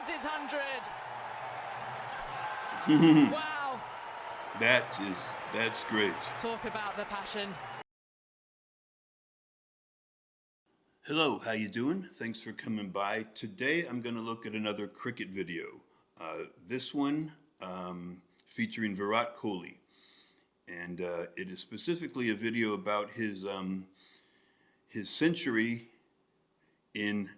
his 100. Wow. That's great. Talk about the passion. Hello, how you doing? Thanks for coming by. Today I'm going to look at another cricket video. This one featuring Virat Kohli. And it is specifically a video about his century in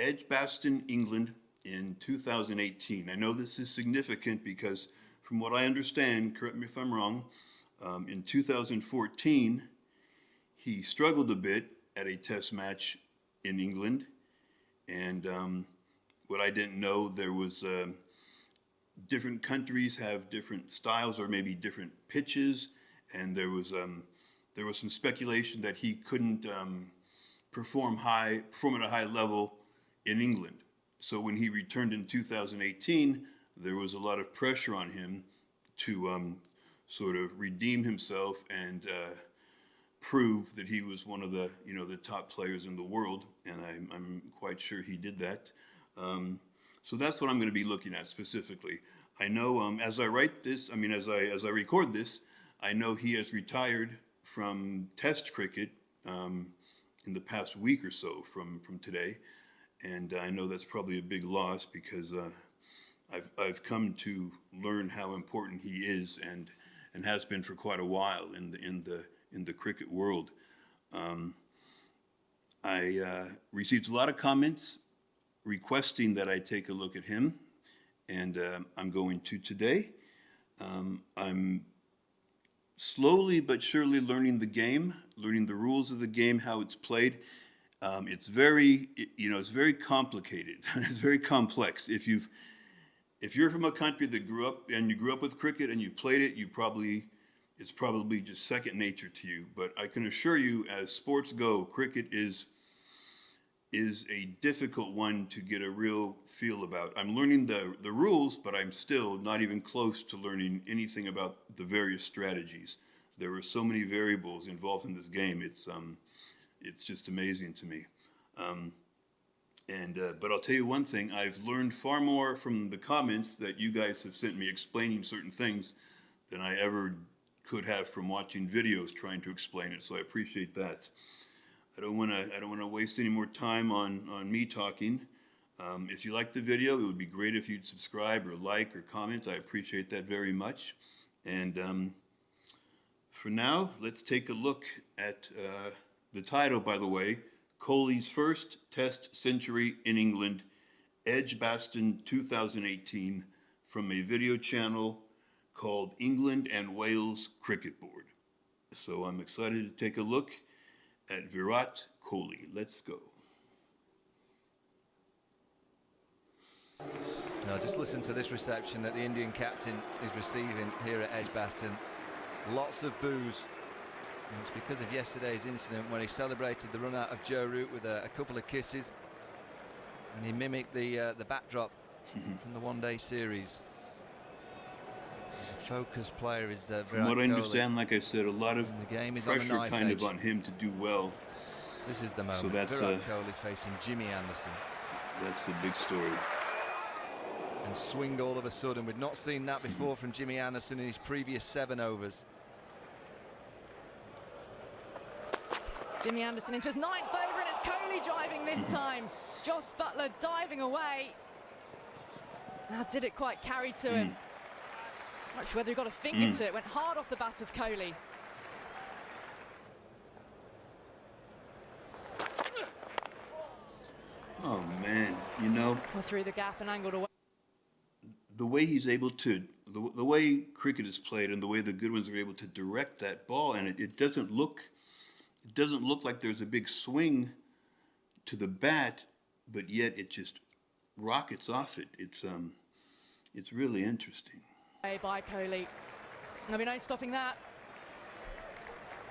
Edgbaston, England in 2018. I know this is significant because from what I understand, correct me if I'm wrong, in 2014 he struggled a bit at a test match in England, and what I didn't know, there was different countries have different styles or maybe different pitches, and there was some speculation that he couldn't perform at a high level in England. So when he returned in 2018, there was a lot of pressure on him to sort of redeem himself and prove that he was one of the top players in the world, and I'm quite sure he did that. So that's what I'm going to be looking at specifically. I know as I write this, as I record this, I know he has retired from Test cricket in the past week or so from today, and I know that's probably a big loss because I've come to learn how important he is and has been for quite a while in the cricket world. I received a lot of comments requesting that I take a look at him, and I'm going to today. I'm slowly but surely learning the game, learning the rules of the game, how it's played. It's very complicated. It's very complex. If you're from a country that grew up with cricket and you played it, it's probably just second nature to you. But I can assure you, as sports go, cricket is a difficult one to get a real feel about. I'm learning the rules, but I'm still not even close to learning anything about the various strategies. There are so many variables involved in this game. It's just amazing to me. But I'll tell you one thing, I've learned far more from the comments that you guys have sent me explaining certain things than I ever could have from watching videos trying to explain it, so I appreciate that. I don't want to waste any more time on me talking. If you like the video, it would be great if you'd subscribe or like or comment. I appreciate that very much. And for now, let's take a look at the title, by the way, Kohli's first Test century in England, Edgbaston 2018, from a video channel called England and Wales Cricket Board. So I'm excited to take a look at Virat Kohli. Let's go. Now just listen to this reception that the Indian captain is receiving here at Edgbaston. Lots of boos. And it's because of yesterday's incident when he celebrated the run out of Joe Root with a couple of kisses, and he mimicked the backdrop from the one-day series. The focus player is Virat Kohli. From what I understand, like I said, a lot of the game is pressure on kind of on him to do well. This is the moment. So that's Virat Kohli facing Jimmy Anderson. That's a big story. And swinged all of a sudden. We'd not seen that before from Jimmy Anderson in his previous 7 overs. Jimmy Anderson into his 9th over, and it's Kohli driving this time. Joss Buttler diving away. Now, did it quite carry to him? Not sure whether he got a finger to it. Went hard off the bat of Kohli. Oh man, Well, through the gap and angled away. the way he's able to, the way cricket is played and the way the good ones are able to direct that ball, and it doesn't look like there's a big swing to the bat, but yet it just rockets off it. It's really interesting. By Kohli. There'll be no stopping that.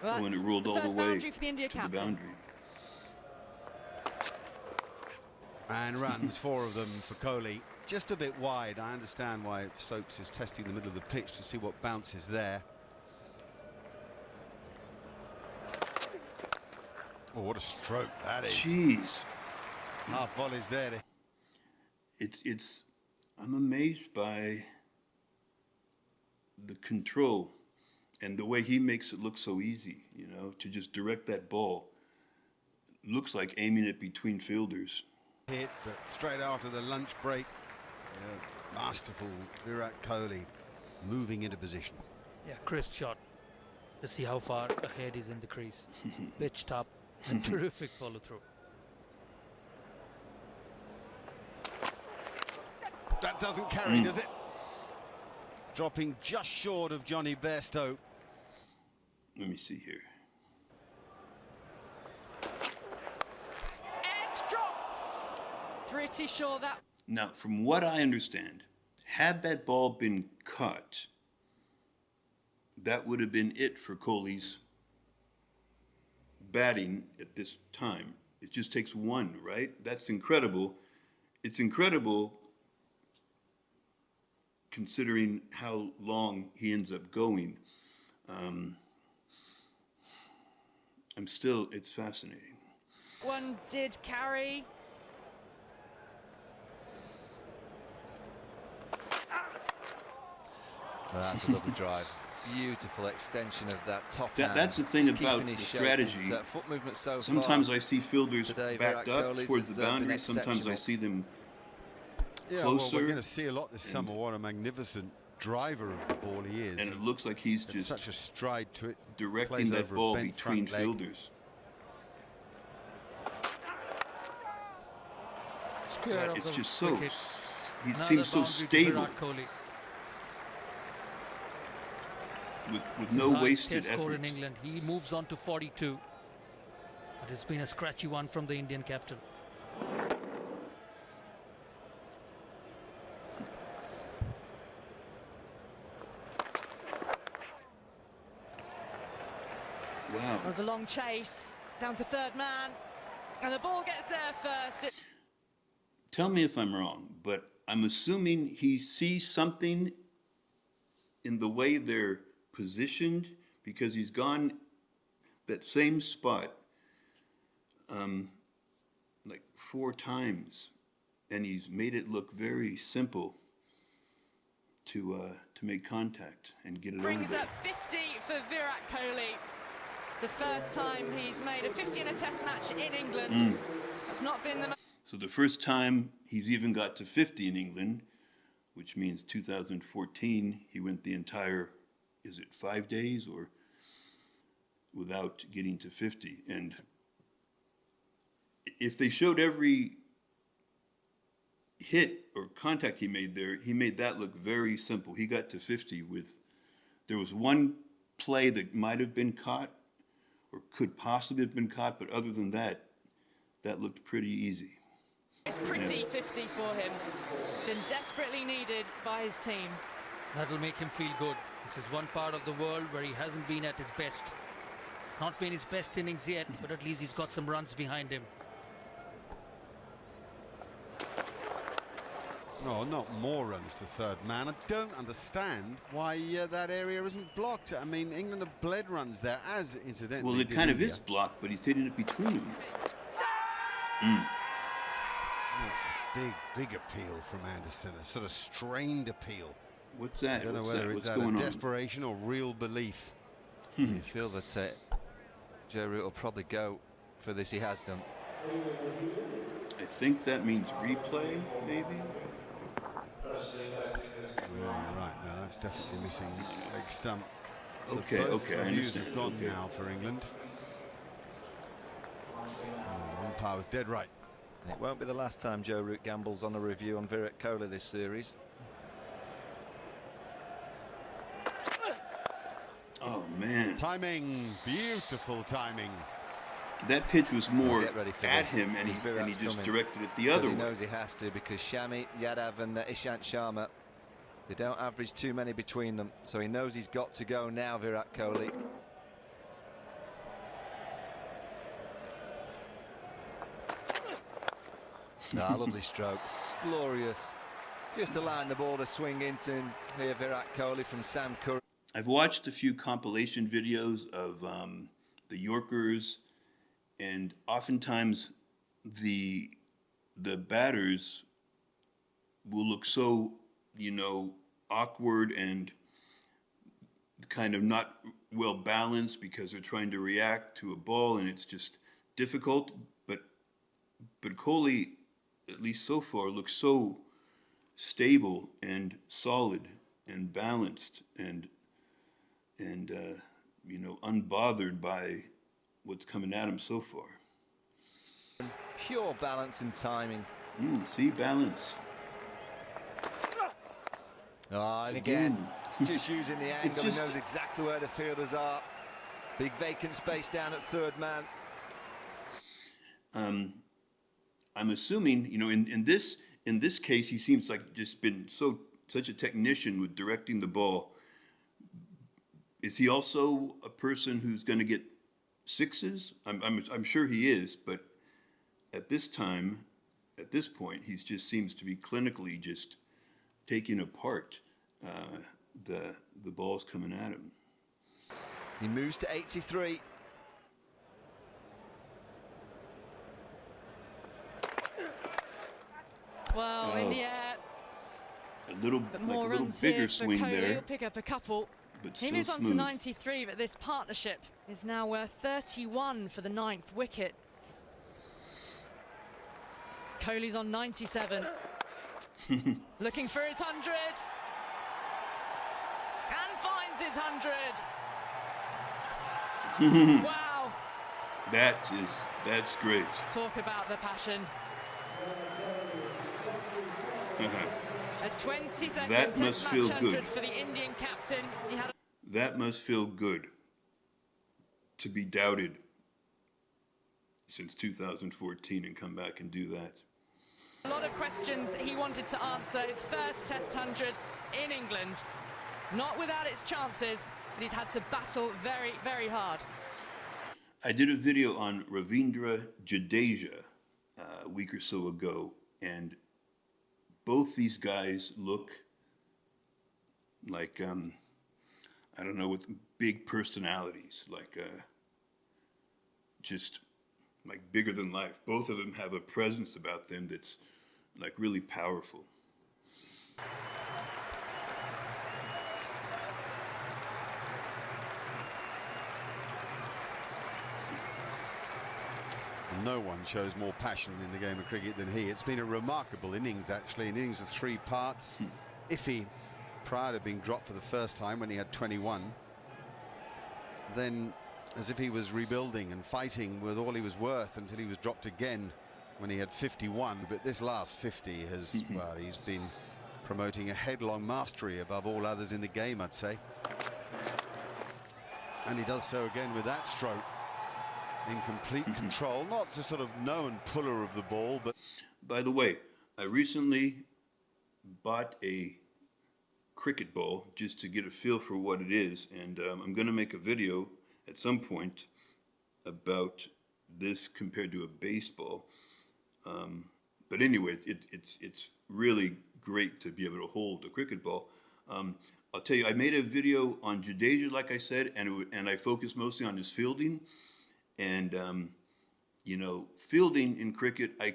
Well, When it rolled all the way to the boundary. And runs, 4 of them for Kohli. Just a bit wide. I understand why Stokes is testing the middle of the pitch to see what bounces there. Oh, what a stroke that is. Jeez. Half volleys there. I'm amazed by the control and the way he makes it look so easy, you know, to just direct that ball. Looks like aiming it between fielders. Hit, but straight after the lunch break, masterful Virat Kohli moving into position. Yeah, crisp shot. Let's see how far ahead he's in the crease. Pitched up and terrific follow through. That doesn't carry, does it? Dropping just short of Johnny Bairstow. Let me see here. Edge drops. Pretty sure that. Now, from what I understand, had that ball been cut, that would have been it for Kohli's batting at this time. It just takes one, right? That's incredible. It's incredible considering how long he ends up going. It's fascinating. One did carry. Well, that's a lovely drive. Beautiful extension of that top hand. That's the thing Just about keeping the his shape. strategy. His, foot movement so Sometimes far. I see fielders Today, backed Virat up Kohli's towards has the been boundary. Sometimes I exceptional. see them Yeah, well, closer. we're going to see a lot this summer. What a magnificent driver of the ball he is. And it looks like he's It's just such a stride to it. directing Plays that over a ball bent between front leg. fielders. Square God, of it's the just so. wicket. He Another seems so boundary to stable Virat Kohli. with It's no his highest wasted test score effort. in England. He moves on to 42. But it's been a scratchy one from the Indian captain. Wow. There's a long chase down to third man, and the ball gets there first. Tell me if I'm wrong, but I'm assuming he sees something in the way they're positioned because he's gone that same spot like 4 times, and he's made it look very simple to make contact and get it over Brings there. up 50 for Virat Kohli. The first time he's made a 50 in a test match in England. That's not been the So the first time he's even got to 50 in England, which means 2014, he went the entire, is it 5 days or without getting to 50? And if they showed every hit or contact he made there, he made that look very simple. He got to 50 with, there was one play that might have been caught or could possibly have been caught, but other than that, that looked pretty easy. It's pretty 50 for him. Been desperately needed by his team. That'll make him feel good. This is one part of the world where he hasn't been at his best. It's not been his best innings yet, but at least he's got some runs behind him. No, not more runs to third man. I don't understand why that area isn't blocked. I mean, England have bled runs there, as incidentally. Well, it did kind of India. is blocked, but he's hitting it between them. Oh, it's a big appeal from Anderson, a sort of strained appeal. What's I that? don't know What's whether that? it's What's out going of on? desperation or real belief. You feel that Joe Root will probably go for this. He has done. I think that means replay, maybe? Right, no, that's definitely missing leg stump. So Okay, both okay, I reviews understand. have gone Okay. now for England. The umpire was dead right. It won't be the last time Joe Root gambles on a review on Virat Kohli this series. Oh, man. Timing, beautiful timing. That pitch was more Get ready for at this, him, and because he Virat's just coming. directed it the Because other he way. knows he has to, because Shami, Yadav and Ishant Sharma, they don't average too many between them, so he knows he's got to go now, Virat Kohli. Lovely stroke, glorious. Just allowing the ball to swing into here, Virat Kohli from Sam Curry. I've watched a few compilation videos of the Yorkers, and oftentimes the batters will look so, awkward and kind of not well balanced because they're trying to react to a ball and it's just difficult. But Kohli, at least so far, looks so stable and solid and balanced and unbothered by what's coming at him so far. Pure balance and timing. See, balance. Oh, and again, just using the angle, he knows exactly where the fielders are. Big vacant space down at third man. I'm assuming, in this case, he seems like just been such a technician with directing the ball. Is he also a person who's going to get sixes? I'm sure he is, but at this point, he just seems to be clinically just taking apart the balls coming at him. He moves to 83. Well, in the air. A little bigger swing Kohli. there. He'll pick up a couple. But He still moves on to smooth. 93, but this partnership is now worth 31 for the 9th wicket. Kohli's on 97. Looking for his 100. And finds his 100. Wow. That's great. Talk about the passion. A 20-second That must test feel match good. 100 for the Indian captain. He had That must feel good to be doubted since 2014 and come back and do that. a lot of questions he wanted to answer. His first Test 100 in England. Not without its chances, but he's had to battle very, very hard. I did a video on Ravindra Jadeja a week or so ago, and both these guys look like, I don't know, with big personalities, like just like bigger than life. Both of them have a presence about them that's like really powerful. No one shows more passion in the game of cricket than he. It's been a remarkable innings, actually, an innings of 3 parts. Iffy prior to being dropped for the first time when he had 21. Then, as if he was rebuilding and fighting with all he was worth until he was dropped again when he had 51. But this last 50 has, well, he's been promoting a headlong mastery above all others in the game, I'd say. And he does so again with that stroke. In complete control, not just sort of known puller of the ball, but... By the way, I recently bought a cricket ball just to get a feel for what it is, and I'm going to make a video at some point about this compared to a baseball. But anyway, it's really great to be able to hold a cricket ball. I'll tell you, I made a video on Jadeja, like I said, and I focused mostly on his fielding. And, you know, fielding in cricket, I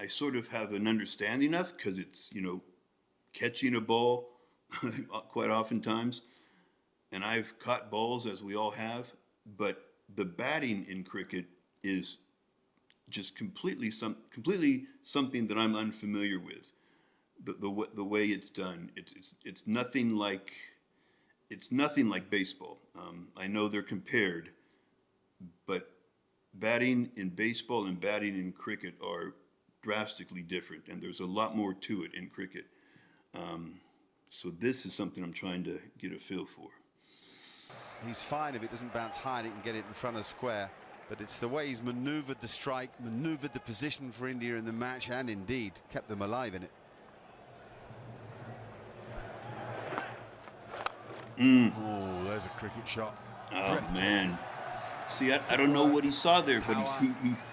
sort of have an understanding of, because it's, you know, catching a ball quite oftentimes. And I've caught balls, as we all have. But the batting in cricket is just completely something that I'm unfamiliar with. The way it's done, it's nothing like baseball. I know they're compared. But batting in baseball and batting in cricket are drastically different, and there's a lot more to it in cricket. So this is something I'm trying to get a feel for. He's fine if it doesn't bounce high and he can get it in front of square. But it's the way he's manoeuvred the strike, manoeuvred the position for India in the match, and indeed kept them alive in it. Oh, there's a cricket shot. Oh, man. See, I don't know what he saw there, but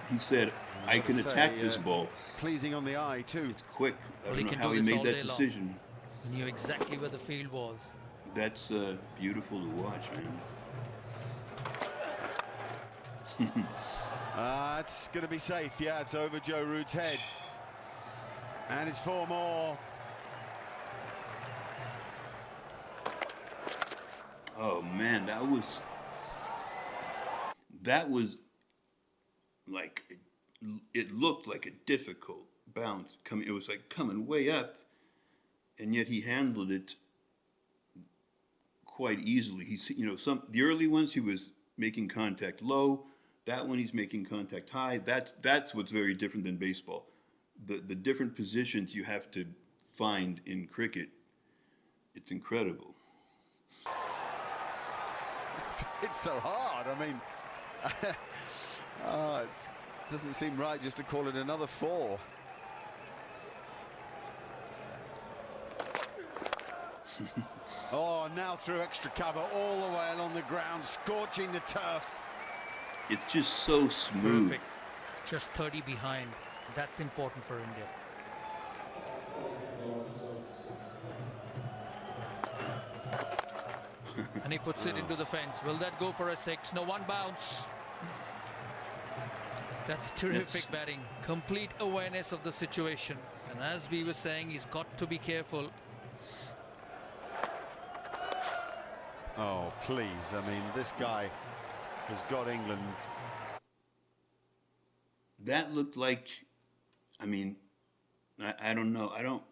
he said, I can attack this ball. Pleasing on the eye, too. It's quick. I Well, don't he know can how do he this made all that day long. decision. He knew exactly where the field was. That's beautiful to watch, man. It's going to be safe. Yeah, it's over Joe Root's head. And it's 4 more. Oh man, that was like, it looked like a difficult bounce coming. It was like coming way up, and yet he handled it quite easily. He's, the early ones he was making contact low. That one he's making contact high. That's what's very different than baseball. The different positions you have to find in cricket, it's incredible. It's so hard. I mean, it doesn't seem right just to call it another 4. Oh, now through extra cover all the way along the ground, scorching the turf. It's just so smooth. Perfect. Just 30 behind. That's important for India. And he puts it into the fence. Will that go for a 6? No, 1 bounce. That's terrific batting. Complete awareness of the situation. And as we were saying, he's got to be careful. Oh, please. I mean, this guy has got England. That looked like, I mean, I don't know. I don't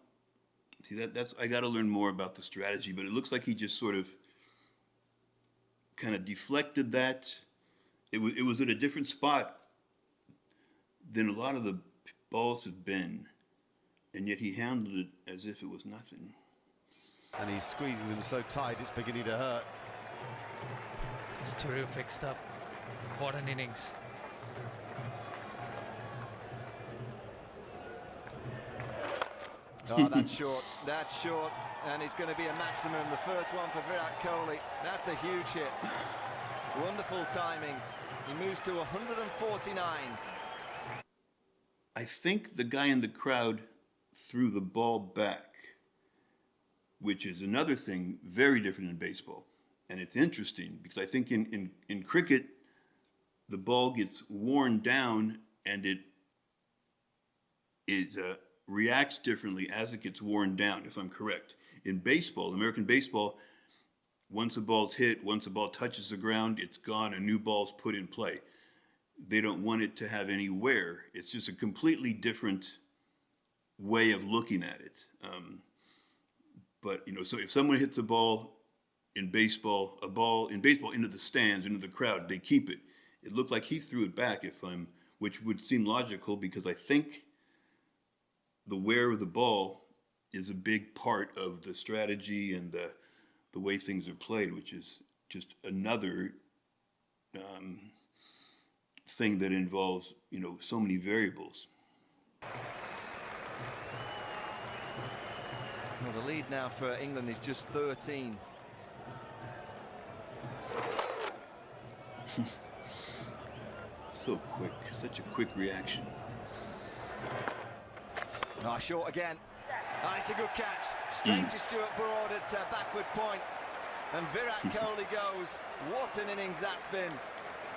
see that's I got to learn more about the strategy, but it looks like he just sort of kind of deflected that. It was at a different spot than a lot of the balls have been, and yet he handled it as if it was nothing. And he's squeezing them so tight it's beginning to hurt. It's terrific stuff. What an innings. Oh, that's short. That's short. And it's going to be a maximum. The first one for Virat Kohli. That's a huge hit. Wonderful timing. He moves to 149. I think the guy in the crowd threw the ball back, which is another thing very different in baseball. And it's interesting because I think in cricket, the ball gets worn down and it reacts differently as it gets worn down, if I'm correct. In baseball, American baseball, once a ball's hit, once a ball touches the ground, it's gone, a new ball's put in play. They don't want it to have any wear. It's just a completely different way of looking at it. But, so if someone hits a ball into the stands, into the crowd, they keep it. It looked like he threw it back, which would seem logical because I think the wear of the ball is a big part of the strategy and the way things are played, which is just another thing that involves, so many variables. Well, the lead now for England is just 13. So quick, such a quick reaction. Nice short again. And it's a good catch. Straight to Stuart Broad at backward point. And Virat Kohli goes. What an innings that's been.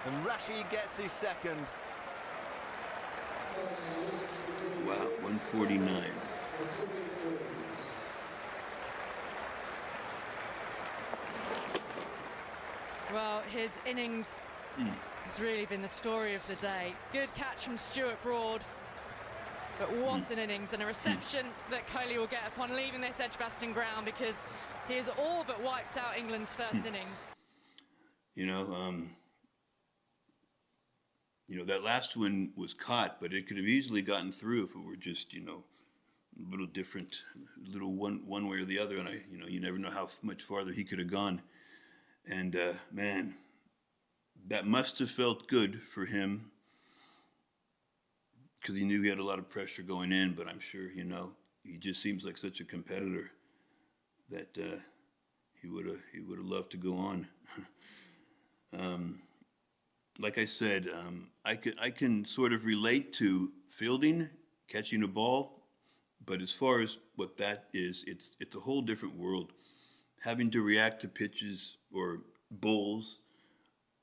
And Rashid gets his second. Wow, 149. Well, his innings has really been the story of the day. Good catch from Stuart Broad. But what an innings, and a reception that Kohli will get upon leaving this Edgbaston ground, because he has all but wiped out England's first innings. That last one was caught, but it could have easily gotten through if it were just, a little different, a little one way or the other. And you never know how much farther he could have gone. And man, that must have felt good for him, because he knew he had a lot of pressure going in, but I'm sure, he just seems like such a competitor that he would have loved to go on. Like I said, I can sort of relate to fielding, catching a ball, but as far as what that is, it's a whole different world. Having to react to pitches or bowls,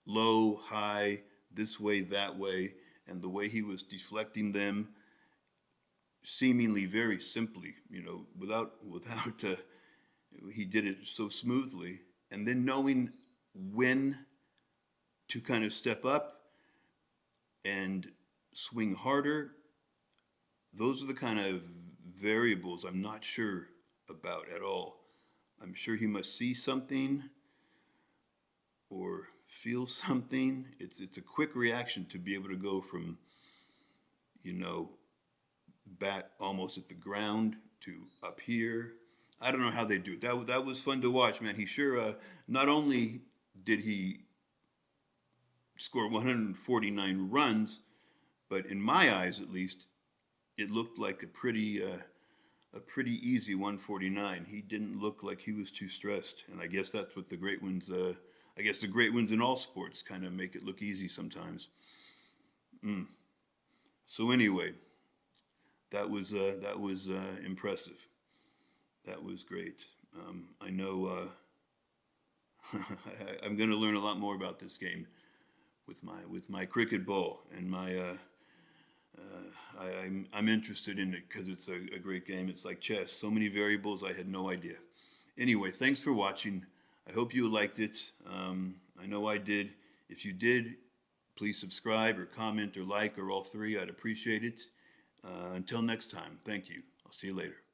low, high, this way, that way, and the way he was deflecting them, seemingly very simply, without he did it so smoothly, and then knowing when to kind of step up and swing harder. Those are the kind of variables I'm not sure about at all. I'm sure he must see something or feel something. It's a quick reaction to be able to go from, bat almost at the ground to up here. I don't know how they do it. That was fun to watch, man. He sure, not only did he score 149 runs, but in my eyes, at least, it looked like a pretty easy 149. He didn't look like he was too stressed, and I guess that's what the great ones. I guess the great ones in all sports kind of make it look easy sometimes. So anyway, that was impressive. That was great. I know I'm going to learn a lot more about this game with my cricket ball, and I'm interested in it because it's a great game. It's like chess. So many variables, I had no idea. Anyway, thanks for watching. I hope you liked it. I know I did. If you did, please subscribe or comment or like or all three. I'd appreciate it. Until next time, thank you. I'll see you later.